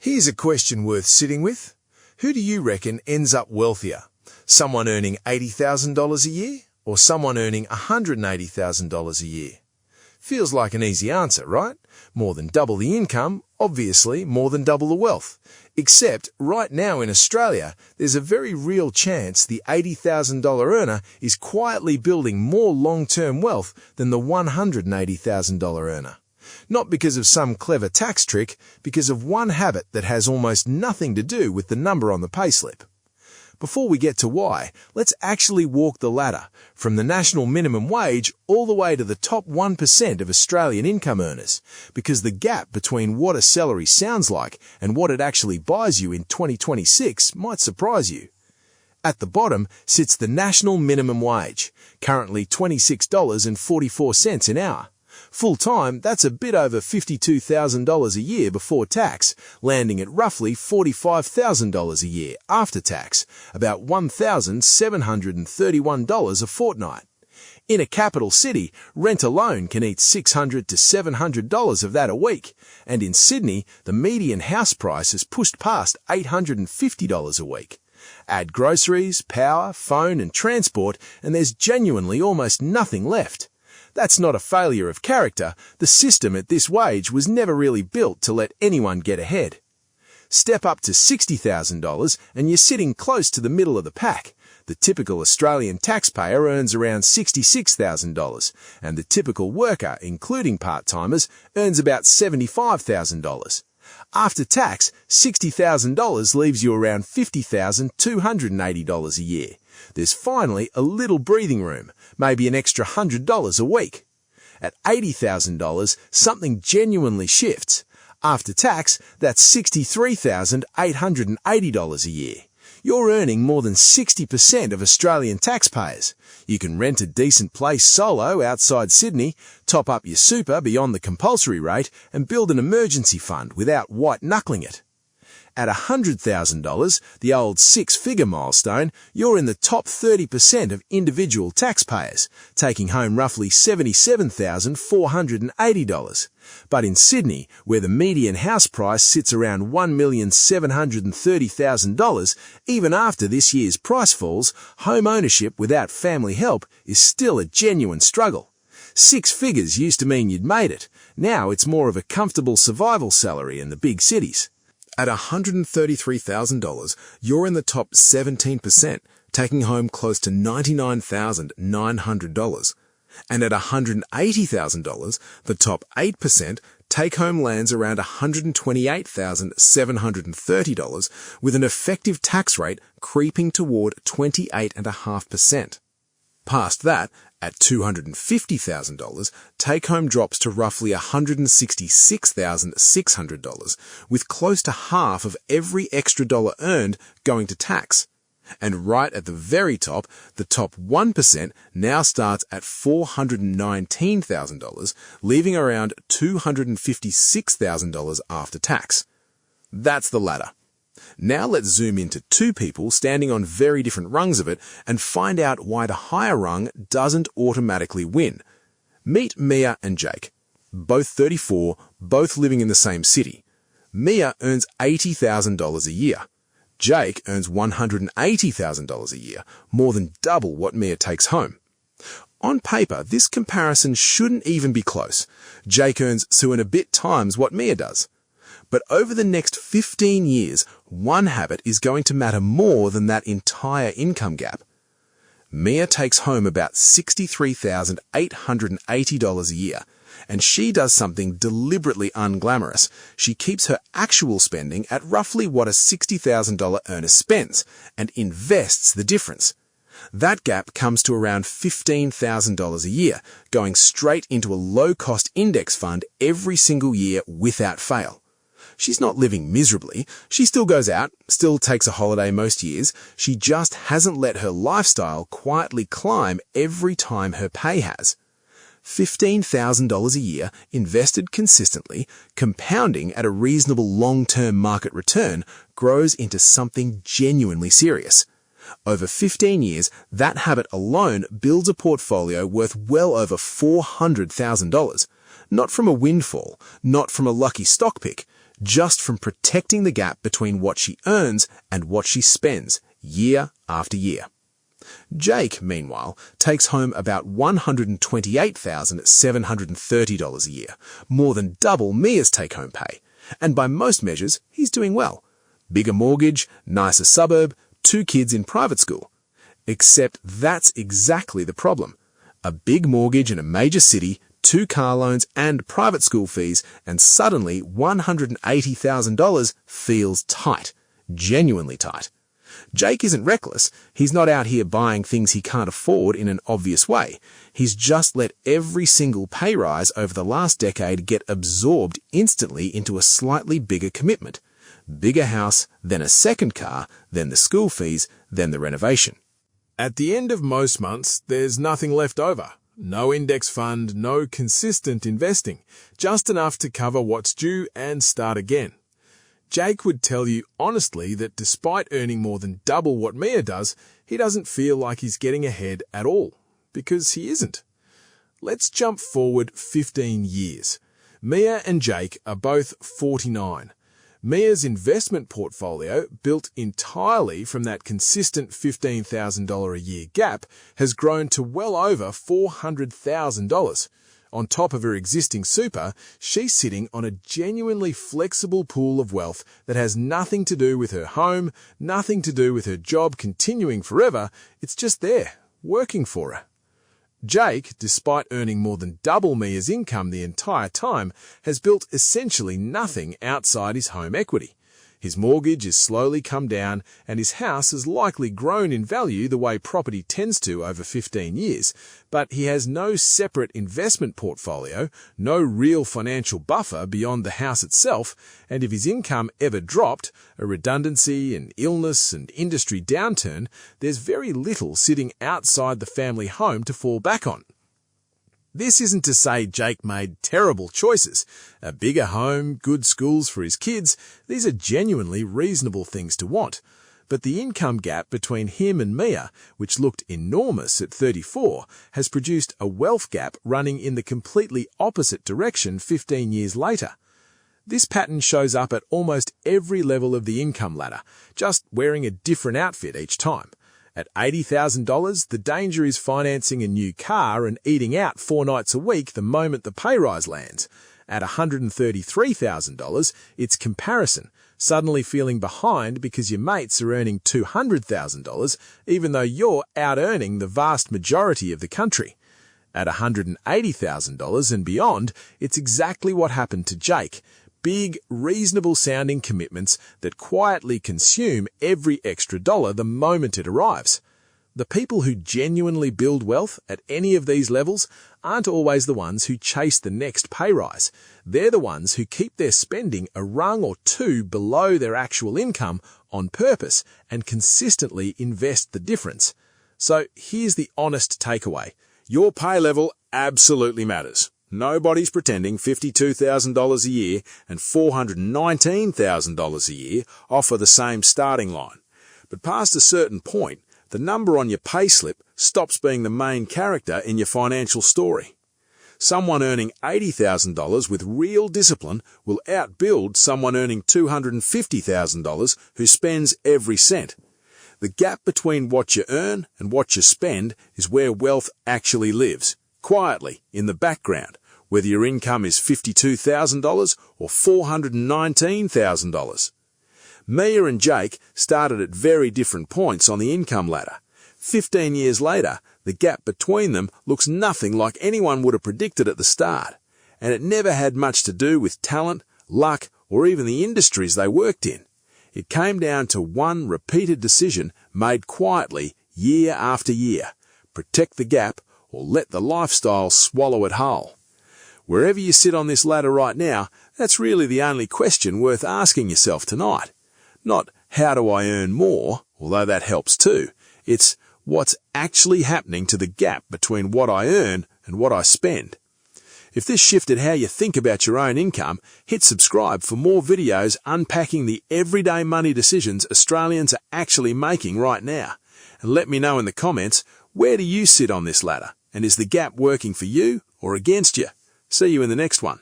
Here's a question worth sitting with. Who do you reckon ends up wealthier? Someone earning $80,000 a year or someone earning $180,000 a year? Feels like an easy answer, right? More than double the income, obviously more than double the wealth. Except right now in Australia, there's a very real chance the $80,000 earner is quietly building more long-term wealth than the $180,000 earner. Not because of some clever tax trick, because of one habit that has almost nothing to do with the number on the payslip. Before we get to why, let's actually walk the ladder from the national minimum wage all the way to the top 1% of Australian income earners, because the gap between what a salary sounds like and what it actually buys you in 2026 might surprise you. At the bottom sits the national minimum wage, currently $26.44 an hour. Full-time, that's a bit over $52,000 a year before tax, landing at roughly $45,000 a year after tax, about $1,731 a fortnight. In a capital city, rent alone can eat $600 to $700 of that a week, and in Sydney, the median house price has pushed past $850 a week. Add groceries, power, phone and transport, and there's genuinely almost nothing left. That's not a failure of character. The system at this wage was never really built to let anyone get ahead. Step up to $60,000 and you're sitting close to the middle of the pack. The typical Australian taxpayer earns around $66,000, and the typical worker, including part-timers, earns about $75,000. After tax, $60,000 leaves you around $50,280 a year. There's finally a little breathing room, maybe an extra $100 a week. At $80,000, something genuinely shifts. After tax, that's $63,880 a year. You're earning more than 60% of Australian taxpayers. You can rent a decent place solo outside Sydney, top up your super beyond the compulsory rate, and build an emergency fund without white-knuckling it. At $100,000, the old six-figure milestone, you're in the top 30% of individual taxpayers, taking home roughly $77,480. But in Sydney, where the median house price sits around $1,730,000, even after this year's price falls, home ownership without family help is still a genuine struggle. Six figures used to mean you'd made it. Now it's more of a comfortable survival salary in the big cities. At $133,000, you're in the top 17%, taking home close to $99,900. And at $180,000, the top 8% take-home lands around $128,730, with an effective tax rate creeping toward 28.5%. Past that, at $250,000, take-home drops to roughly $166,600, with close to half of every extra dollar earned going to tax. And right at the very top, the top 1% now starts at $419,000, leaving around $256,000 after tax. That's the ladder. Now let's zoom into two people standing on very different rungs of it and find out why the higher rung doesn't automatically win. Meet Mia and Jake. Both 34, both living in the same city. Mia earns $80,000 a year. Jake earns $180,000 a year, more than double what Mia takes home. On paper, this comparison shouldn't even be close. Jake earns 2 and a bit times what Mia does. But over the next 15 years, one habit is going to matter more than that entire income gap. Mia takes home about $63,880 a year, and she does something deliberately unglamorous. She keeps her actual spending at roughly what a $60,000 earner spends, and invests the difference. That gap comes to around $15,000 a year, going straight into a low-cost index fund every single year without fail. She's not living miserably. She still goes out, still takes a holiday most years. She just hasn't let her lifestyle quietly climb every time her pay has. $15,000 a year invested consistently, compounding at a reasonable long-term market return, grows into something genuinely serious. Over 15 years, that habit alone builds a portfolio worth well over $400,000. Not from a windfall, not from a lucky stock pick, just from protecting the gap between what she earns and what she spends year after year. Jake, meanwhile, takes home about $128,730 a year, more than double Mia's take-home pay. And by most measures, he's doing well. Bigger mortgage, nicer suburb, 2 kids in private school. Except that's exactly the problem. A big mortgage in a major city, 2 car loans and private school fees, and suddenly $180,000 feels tight. Genuinely tight. Jake isn't reckless. He's not out here buying things he can't afford in an obvious way. He's just let every single pay rise over the last decade get absorbed instantly into a slightly bigger commitment. Bigger house, then a second car, then the school fees, then the renovation. At the end of most months, there's nothing left over. No index fund, no consistent investing, just enough to cover what's due and start again. Jake would tell you honestly that despite earning more than double what Mia does, he doesn't feel like he's getting ahead at all, because he isn't. Let's jump forward 15 years. Mia and Jake are both 49. Mia's investment portfolio, built entirely from that consistent $15,000 a year gap, has grown to well over $400,000. On top of her existing super, she's sitting on a genuinely flexible pool of wealth that has nothing to do with her home, nothing to do with her job continuing forever. It's just there, working for her. Jake, despite earning more than double Mia's income the entire time, has built essentially nothing outside his home equity. His mortgage has slowly come down, and his house has likely grown in value the way property tends to over 15 years, but he has no separate investment portfolio, no real financial buffer beyond the house itself, and if his income ever dropped, a redundancy, an illness, and industry downturn, there's very little sitting outside the family home to fall back on. This isn't to say Jake made terrible choices. A bigger home, good schools for his kids, these are genuinely reasonable things to want. But the income gap between him and Mia, which looked enormous at 34, has produced a wealth gap running in the completely opposite direction 15 years later. This pattern shows up at almost every level of the income ladder, just wearing a different outfit each time. At $80,000, the danger is financing a new car and eating out 4 nights a week the moment the pay rise lands. At $133,000, it's comparison, suddenly feeling behind because your mates are earning $200,000, even though you're out-earning the vast majority of the country. At $180,000 and beyond, it's exactly what happened to Jake. Big, reasonable-sounding commitments that quietly consume every extra dollar the moment it arrives. The people who genuinely build wealth at any of these levels aren't always the ones who chase the next pay rise. They're the ones who keep their spending a rung or 2 below their actual income on purpose and consistently invest the difference. So here's the honest takeaway. Your pay level absolutely matters. Nobody's pretending $52,000 a year and $419,000 a year offer the same starting line. But past a certain point, the number on your payslip stops being the main character in your financial story. Someone earning $80,000 with real discipline will outbuild someone earning $250,000 who spends every cent. The gap between what you earn and what you spend is where wealth actually lives, quietly, in the background, whether your income is $52,000 or $419,000. Mia and Jake started at very different points on the income ladder. 15 years later, the gap between them looks nothing like anyone would have predicted at the start, and it never had much to do with talent, luck, or even the industries they worked in. It came down to one repeated decision made quietly year after year: protect the gap or let the lifestyle swallow it whole. Wherever you sit on this ladder right now, that's really the only question worth asking yourself tonight. Not, how do I earn more, although that helps too. It's, what's actually happening to the gap between what I earn and what I spend. If this shifted how you think about your own income, hit subscribe for more videos unpacking the everyday money decisions Australians are actually making right now. And let me know in the comments, where do you sit on this ladder? And is the gap working for you or against you? See you in the next one.